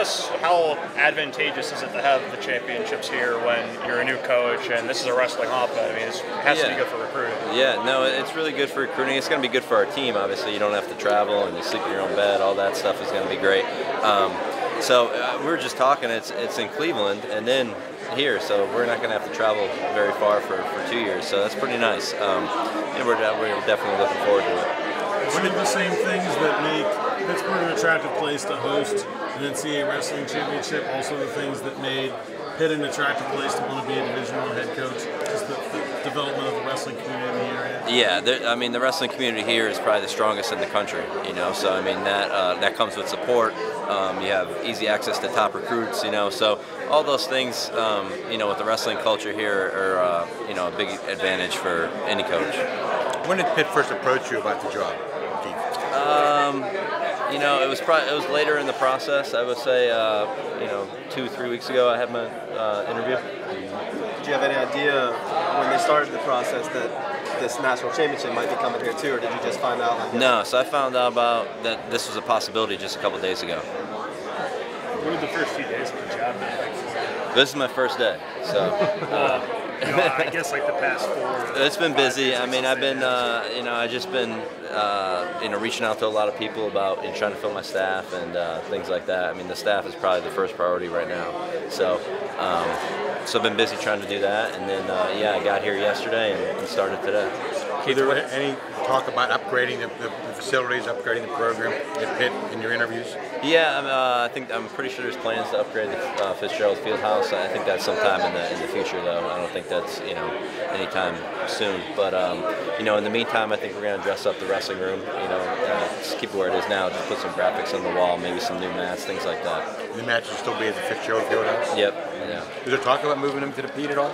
guess how advantageous is it to have the championships here when you're a new coach and this is a wrestling hotbed? I mean, it has to be good for recruiting. Yeah, no, it's really good for recruiting. It's going to be good for our team. Obviously, you don't have to travel and you sleep in your own bed. All that stuff is going to be great. So we were just talking. It's in Cleveland and then here, so we're not going to have to travel very far for 2 years. So that's pretty nice. And we're definitely looking forward to it. One of the same things that make Pittsburgh an attractive place to host an NCAA wrestling championship, also the things that made Pitt an attractive place to want to be a Division I head coach, is the development of the wrestling community in the area. Yeah, I mean the wrestling community here is probably the strongest in the country. You know, so I mean that comes with support. You have easy access to top recruits. You know, so all those things, you know, with the wrestling culture here are you know, a big advantage for any coach. When did Pitt first approach you about the job, Keith? You know, it was later in the process. I would say, you know, 2-3 weeks ago, I had my interview. Did you have any idea when they started the process that this national championship might be coming here too, or did you just find out? Like No, so I found out about that this was a possibility just a couple days ago. What were the first few days of the job been like for you? This is my first day, so. You know, I guess like the past 4. It's been busy. I mean, I've been, you know, I've just been, you know, reaching out to a lot of people about trying to fill my staff and things like that. I mean, the staff is probably the first priority right now. So, so I've been busy trying to do that, and then, yeah, I got here yesterday and started today. Is there any talk about upgrading the facilities, upgrading the program at Pitt in your interviews? Yeah, I'm pretty sure there's plans to upgrade the Fitzgerald Fieldhouse. I think that's sometime in the future, though. I don't think that's, you know, anytime soon. But you know, in the meantime, I think we're going to dress up the wrestling room. You know, just keep it where it is now. Just put some graphics on the wall, maybe some new mats, things like that. The match will still be at the Fitzgerald Fieldhouse? Yep. Yeah. Is there talk about moving them to the Pitt at all?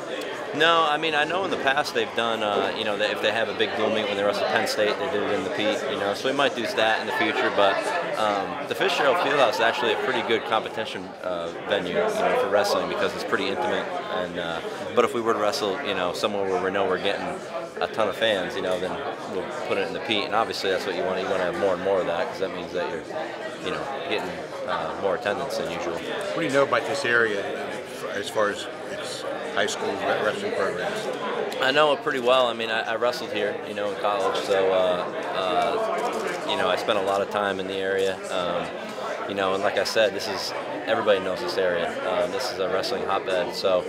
No, I mean, I know in the past they've done, you know, that if they have a big dual meet when they wrestle Penn State, they did it in the Pitt, you know, so we might do that in the future, but the Fitzgerald Fieldhouse is actually a pretty good competition venue, you know, for wrestling because it's pretty intimate, and but if we were to wrestle, you know, somewhere where we know we're getting a ton of fans, you know, then we'll put it in the Pitt, and obviously that's what you want to have more and more of that, because that means that you're, you know, getting more attendance than usual. What do you know about this area as far as its high school wrestling programs? I know it pretty well. I mean, I wrestled here, you know, in college, so you know, I spent a lot of time in the area. You know, and like I said, everybody knows this area. This is a wrestling hotbed, so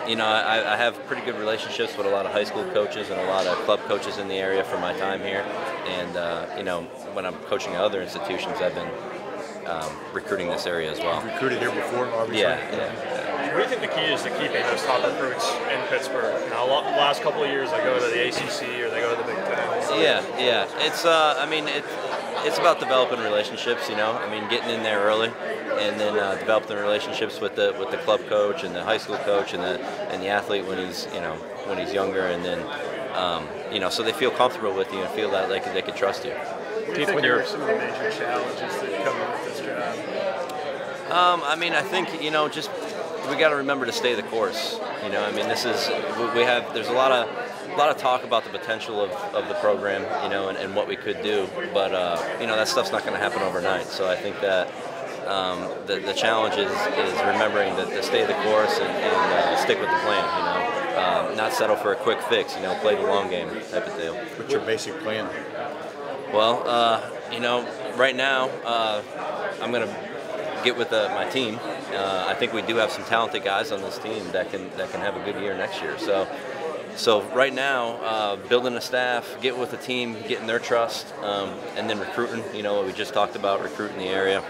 you know, I have pretty good relationships with a lot of high school coaches and a lot of club coaches in the area from my time here. And you know, when I'm coaching at other institutions, I've been recruiting this area as well. You've recruited here before, obviously? Yeah. What do you think the key is to keeping those top recruits in Pittsburgh? You know, the last couple of years, they go to the ACC or they go to the Big Ten. Yeah. It's I mean, it's about developing relationships. You know, I mean, getting in there early, and then developing relationships with the club coach and the high school coach and the athlete when he's younger, and then you know, so they feel comfortable with you and feel that they could trust you. What do you think are some of the major challenges that come with this job? I mean, I think, you know, just we got to remember to stay the course. You know, I mean, there's a lot of talk about the potential of the program, you know, and what we could do, but you know, that stuff's not going to happen overnight. So I think that the challenge is remembering to stay the course and stick with the plan. You know, not settle for a quick fix. You know, play the long game type of deal. What's your basic plan? Well, you know, right now I'm going to get with my team. I think we do have some talented guys on this team that can have a good year next year. So right now, building a staff, get with the team, getting their trust, and then recruiting. You know, we just talked about recruiting the area,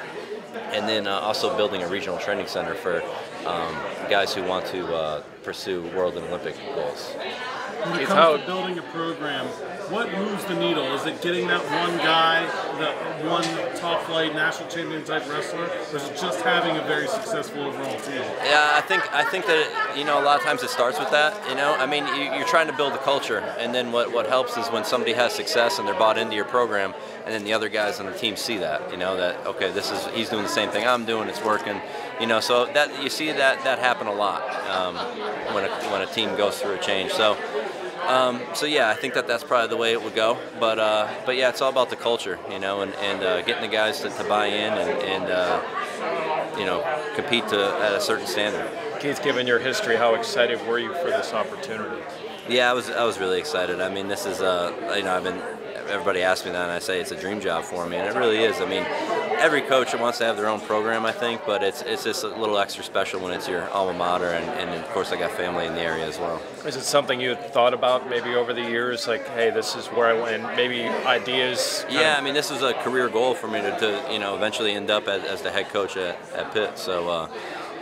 and then also building a regional training center for guys who want to pursue world and Olympic goals. When it comes to building a program, what moves the needle? Is it getting that one guy, that one top-flight national champion type wrestler, or is it just having a very successful overall team? Yeah, I think that, you know, a lot of times it starts with that. You know, I mean, you're trying to build a culture, and then what helps is when somebody has success and they're bought into your program, and then the other guys on the team see that. You know, that okay, he's doing the same thing I'm doing, it's working. You know, so that you see that happen a lot when a team goes through a change. So So yeah, I think that's probably the way it would go. But yeah, it's all about the culture, and getting the guys to buy in and compete at a certain standard. Keith, given your history, how excited were you for this opportunity? Yeah, I was really excited. I mean, this is everybody asks me that, and I say it's a dream job for me, and it really is. I mean, every coach wants to have their own program, I think, but it's just a little extra special when it's your alma mater, and of course I got family in the area as well. Is it something you had thought about maybe over the years, like, hey, this is where I went, maybe ideas? Yeah, I mean, this was a career goal for me to eventually end up as the head coach at Pitt. So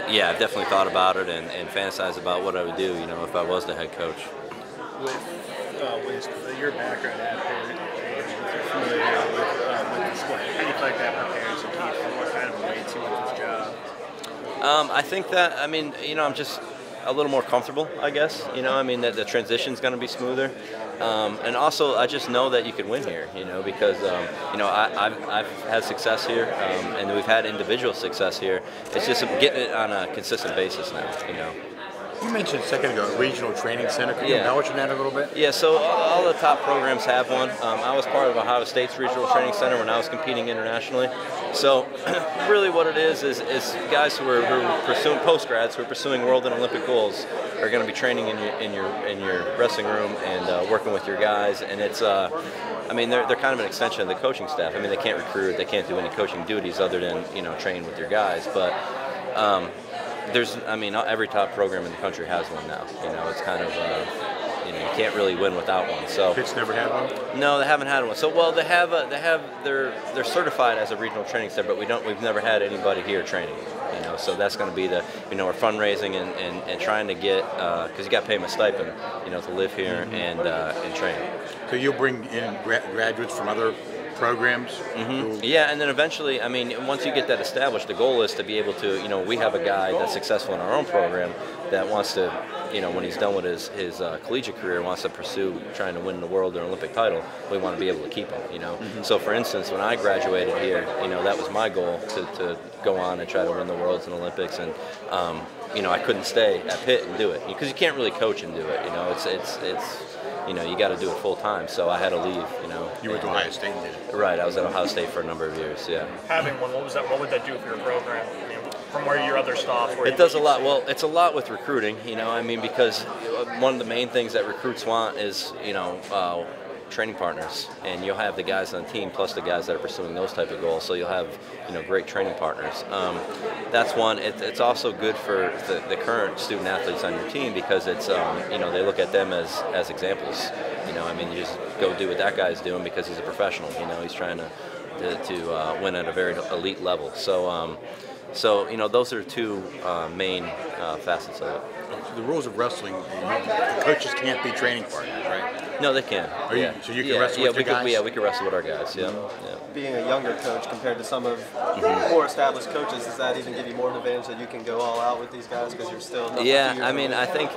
yeah, I've definitely thought about it and fantasized about what I would do, if I was the head coach. With your background at Pitt, you're familiar with the sport. How do you feel like that prepares you, Keith, for what kind of way to with this job? I think that, I'm just a little more comfortable, I guess. That the transition's going to be smoother. And also, I just know that you can win here, because, I've had success here, and we've had individual success here. It's just getting it on a consistent basis now, You mentioned a second ago a regional training center. Can you embellish on that a little bit? Yeah, so all the top programs have one. I was part of Ohio State's regional training center when I was competing internationally. So really what it is guys who are pursuing post-grads, who are pursuing world and Olympic goals, are going to be training in your wrestling room and working with your guys. And it's, they're kind of an extension of the coaching staff. I mean, they can't recruit, they can't do any coaching duties other than, train with your guys. But every top program in the country has one now. It's kind of, you can't really win without one. So Pitt's never had one? No, they haven't had one. So they're certified as a regional training center, but we've never had anybody here training. So that's going to be the, we're fundraising and trying to get, because you got to pay them a stipend, to live here and train. So you'll bring in graduates from other programs? Mm-hmm. Yeah, and then eventually, once you get that established, the goal is to be able to, we have a guy that's successful in our own program that wants to, when he's done with his collegiate career, wants to pursue trying to win the world or Olympic title. We want to be able to keep him, Mm-hmm. So for instance, when I graduated here, that was my goal to go on and try to win the worlds and Olympics, and I couldn't stay at Pitt and do it because you can't really coach and do it. It's you got to do it full time. So I had to leave. You went to Ohio State and did it. Right, I was at Ohio State for a number of years. Yeah. Having one, what was that? What would that do for your program? From where your other stops? It does a lot. Well, it's a lot with recruiting. Because one of the main things that recruits want is training partners, and you'll have the guys on the team plus the guys that are pursuing those type of goals. So you'll have great training partners. That's one. It's also good for the current student athletes on your team because it's they look at them as examples. You just go do what that guy's doing because he's a professional. He's trying to win at a very elite level. So those are two main facets of it. So the rules of wrestling, the coaches can't be training partners, right? No, they can. So you can wrestle with your guys? We can wrestle with our guys, yeah. Being a younger coach compared to some of more established coaches, does that even give you more of an advantage that you can go all out with these guys because you're still not I think,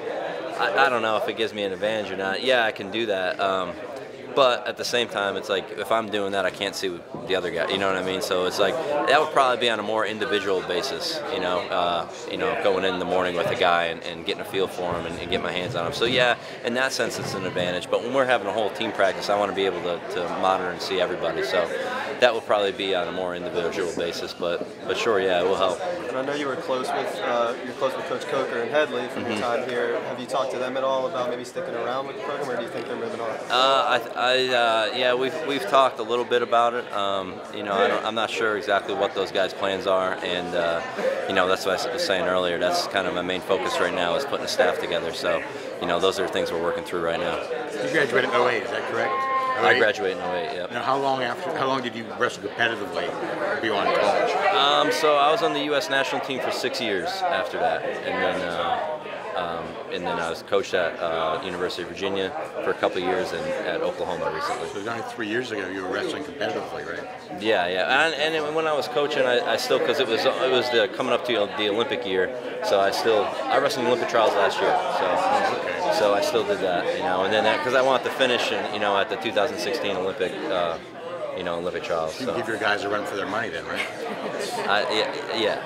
I don't know if it gives me an advantage or not. Yeah, I can do that. But at the same time, it's like if I'm doing that, I can't see the other guy. You know what I mean? So it's like that would probably be on a more individual basis. Going in the morning with a guy and getting a feel for him and getting my hands on him. So yeah, in that sense, it's an advantage. But when we're having a whole team practice, I want to be able to monitor and see everybody. So that would probably be on a more individual basis. But sure, yeah, it will help. And I know you were close with Coach Coker and Headley from your time here. Have you talked to them at all about maybe sticking around with the program, or do you think they're moving on? We've talked a little bit about it. I'm not sure exactly what those guys' plans are, and that's what I was saying earlier. That's kind of my main focus right now is putting a staff together. So, those are things we're working through right now. You graduated in 2008, is that correct? 08? I graduated in 2008. Yeah. Now, how long did you wrestle competitively beyond college? So I was on the U.S. national team for 6 years after that, and then I was coached at University of Virginia for a couple of years and at Oklahoma recently. So it was only 3 years ago you were wrestling competitively, right? Yeah. And when I was coaching, I still, because it was coming up to the Olympic year, so I wrestled in the Olympic trials last year. So I still did that, and then because I wanted to finish, at the 2016 Olympic. Olympic trials. You give your guys a run for their money then, right? Yeah.